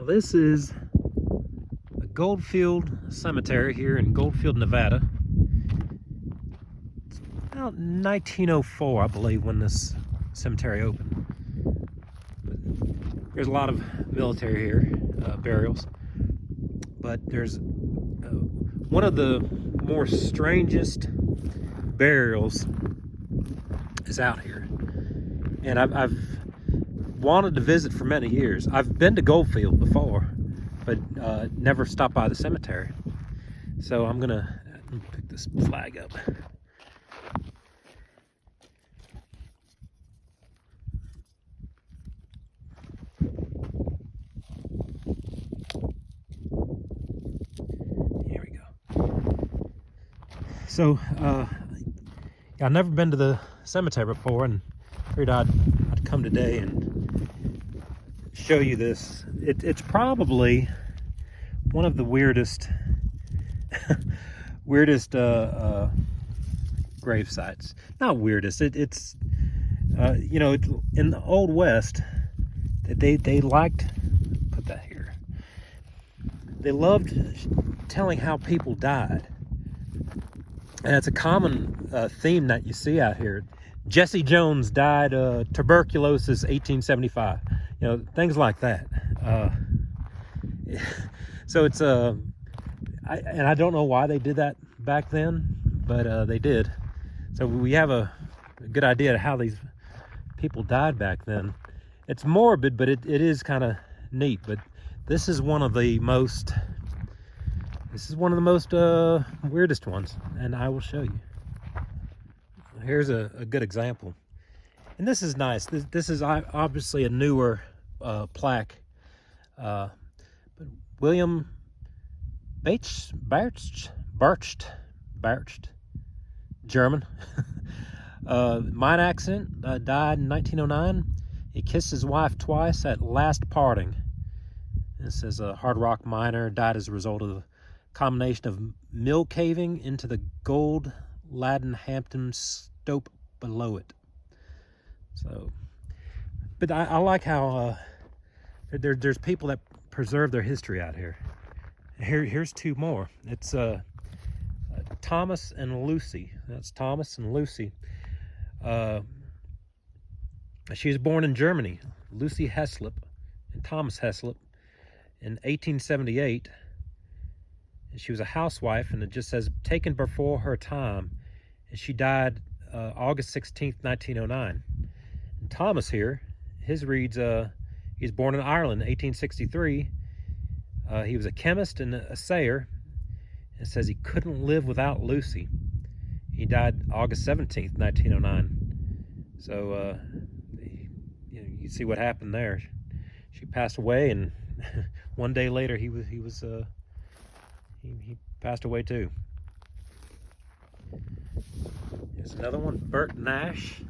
This is a Goldfield cemetery here in Goldfield, Nevada. It's about 1904, I believe, when this cemetery opened. But there's a lot of military here, burials. But there's one of the more strangest burials is out here. And I've wanted to visit for many years. I've been to Goldfield before, but never stopped by the cemetery. So I'm gonna pick this flag up. Here we go. So I've never been to the cemetery before, and figured I'd come today and show you this. It's probably one of the weirdest grave sites. Not weirdest. It's you know, in the Old West, they liked, put that here. They loved telling how people died, and it's a common theme that you see out here. Jesse Jones died tuberculosis 1875. You know, things like that. So it's and I don't know why they did that back then, but they did. So we have a good idea of how these people died back then. It's morbid, but it is kind of neat. But this is one of the most weirdest ones, and I will show you. Here's a good example, and this is nice. This is obviously a newer plaque, but William Barcht, German, mine accident, died in 1909. He kissed his wife twice at last parting. It says a hard rock miner died as a result of a combination of mill caving into the gold Laden Hampton stope below it. So, but I like how there's people that preserve their history out here. Here's two more. It's Thomas and Lucy. That's Thomas and Lucy. She was born in Germany, Lucy Heslop and Thomas Heslop, in 1878. She was a housewife, and it just says taken before her time, and she died August 16th, 1909. And Thomas here, his reads, he was born in Ireland in 1863. He was a chemist and a assayer. It says he couldn't live without Lucy. He died August 17th, 1909. So you see what happened there. She passed away, and one day later he passed away too. Here's another one, Burt Nash.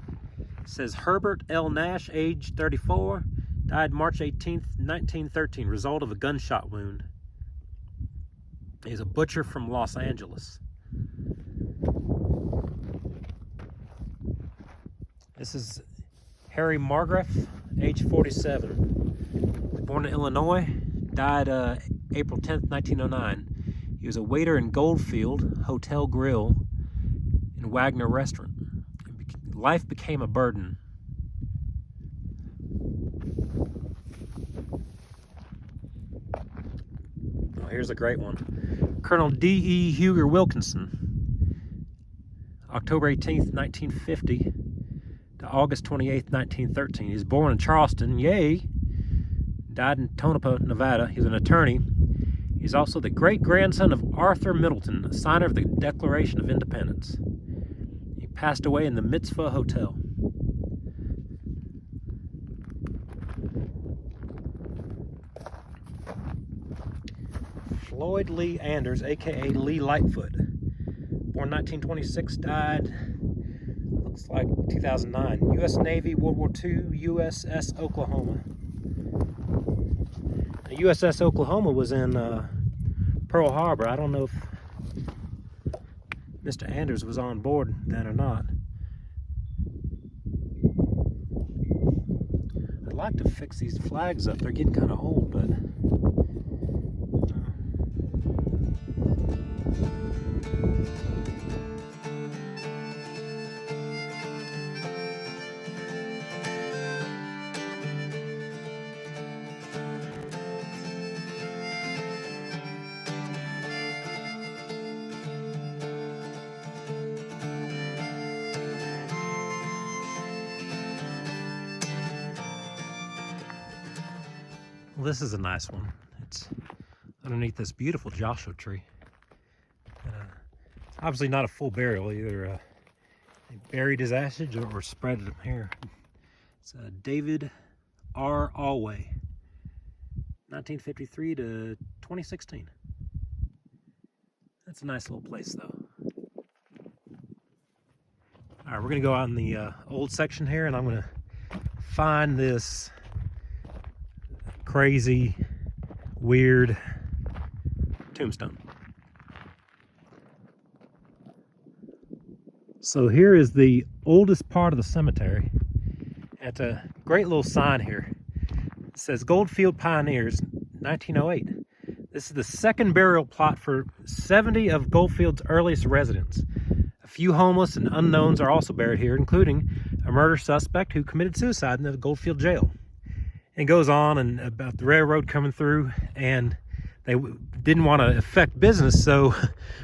It says Herbert L. Nash, age 34, died March 18th, 1913, result of a gunshot wound. He's a butcher from Los Angeles. This is Harry Margraff, age 47, born in Illinois, died April 10th, 1909. He was a waiter in Goldfield Hotel Grill and Wagner Restaurant. Life became a burden. Oh, here's a great one. Colonel D.E. Huger Wilkinson, October 18th, 1950 to August 28th, 1913. He was born in Charleston, yay. Died in Tonopah, Nevada. He was an attorney. He's also the great-grandson of Arthur Middleton, a signer of the Declaration of Independence. He passed away in the Mitzvah Hotel. Floyd Lee Anders, aka Lee Lightfoot, born 1926, died, looks like 2009. U.S. Navy, World War II, USS Oklahoma. The USS Oklahoma was in Pearl Harbor. I don't know if Mr. Anders was on board then or not. I'd like to fix these flags up. They're getting kind of old, but Well, this is a nice one. It's underneath this beautiful Joshua tree. It's obviously not a full burial. Either they buried his ashes or spread them here. It's David R. Alway, 1953 to 2016. That's a nice little place, though. All right, we're gonna go out in the old section here, and I'm gonna find this crazy, weird tombstone. So here is the oldest part of the cemetery. It's a great little sign here. It says Goldfield Pioneers, 1908. This is the second burial plot for 70 of Goldfield's earliest residents. A few homeless and unknowns are also buried here, including a murder suspect who committed suicide in the Goldfield jail. And goes on and about the railroad coming through, and they didn't want to affect business, so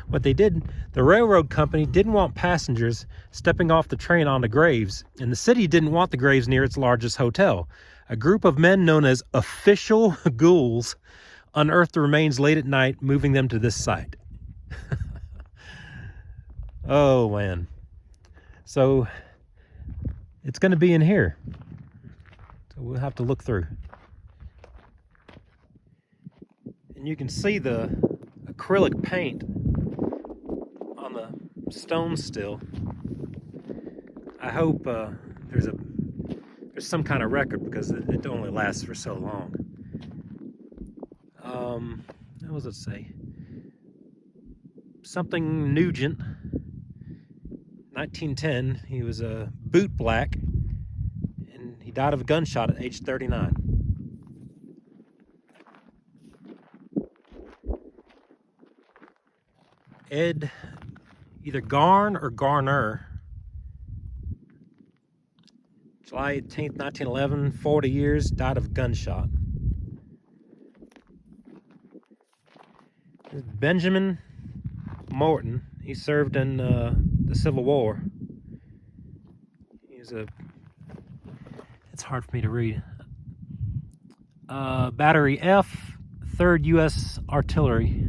what they did, the railroad company didn't want passengers stepping off the train onto graves, and the city didn't want the graves near its largest hotel. A group of men known as official ghouls unearthed the remains late at night, moving them to this site. Oh man. So it's going to be in here. So we'll have to look through. And you can see the acrylic paint on the stones still. I hope there's some kind of record, because it only lasts for so long. What does it say? Something Nugent, 1910. He was a boot black, and he died of a gunshot at age 39. Ed, either Garn or Garner, July 18th, 1911, 40 years, died of a gunshot. Benjamin Morton, he served in the Civil War. He's it's hard for me to read. Battery F, 3rd U.S. Artillery.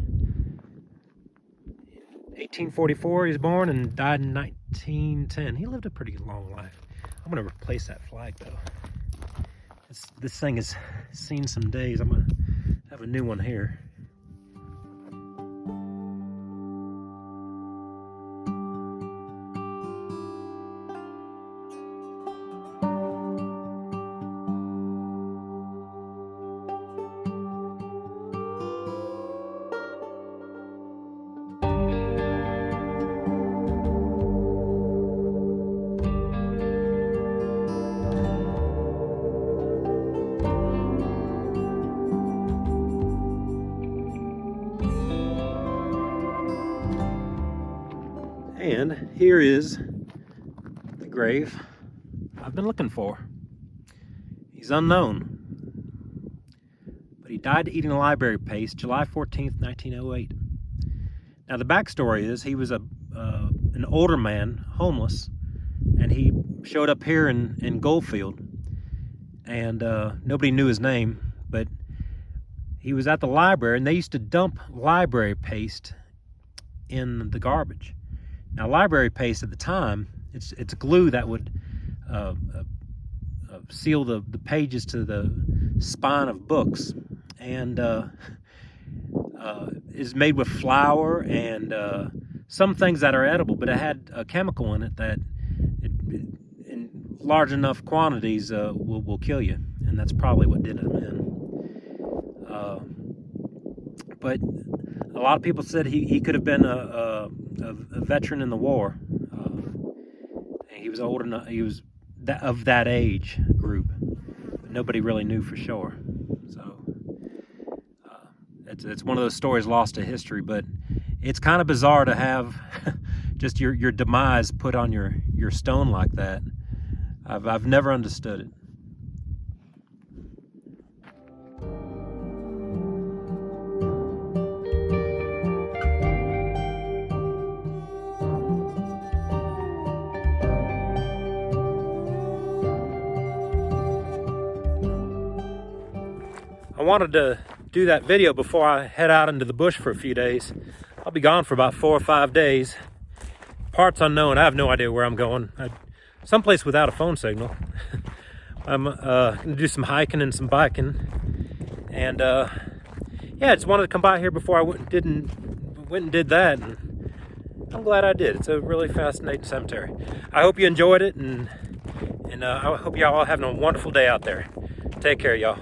1844 he was born and died in 1910. He lived a pretty long life. I'm going to replace that flag, though. This thing has seen some days. I'm going to have a new one here. And here is the grave I've been looking for. He's unknown, but he died eating a library paste July 14th, 1908. Now the backstory is he was an older man, homeless, and he showed up here in Goldfield, and nobody knew his name, but he was at the library, and they used to dump library paste in the garbage. Now, library paste at the time, it's glue that would seal the pages to the spine of books, and is made with flour and some things that are edible, but it had a chemical in it that in large enough quantities will kill you, and that's probably what did him in. But a lot of people said he could have been a veteran in the war. He was old enough. He was of that age group, but nobody really knew for sure. So it's one of those stories lost to history. But it's kind of bizarre to have just your demise put on your stone like that. I've never understood it. I wanted to do that video before I head out into the bush for a few days. I'll be gone for about 4 or 5 days. Parts unknown. I have no idea where I'm going. Someplace without a phone signal. I'm gonna do some hiking and some biking, and yeah, I just wanted to come by here before I went and did that, and I'm glad I did. It's a really fascinating cemetery. I hope you enjoyed it, and I hope y'all are having a wonderful day out there. Take care, y'all.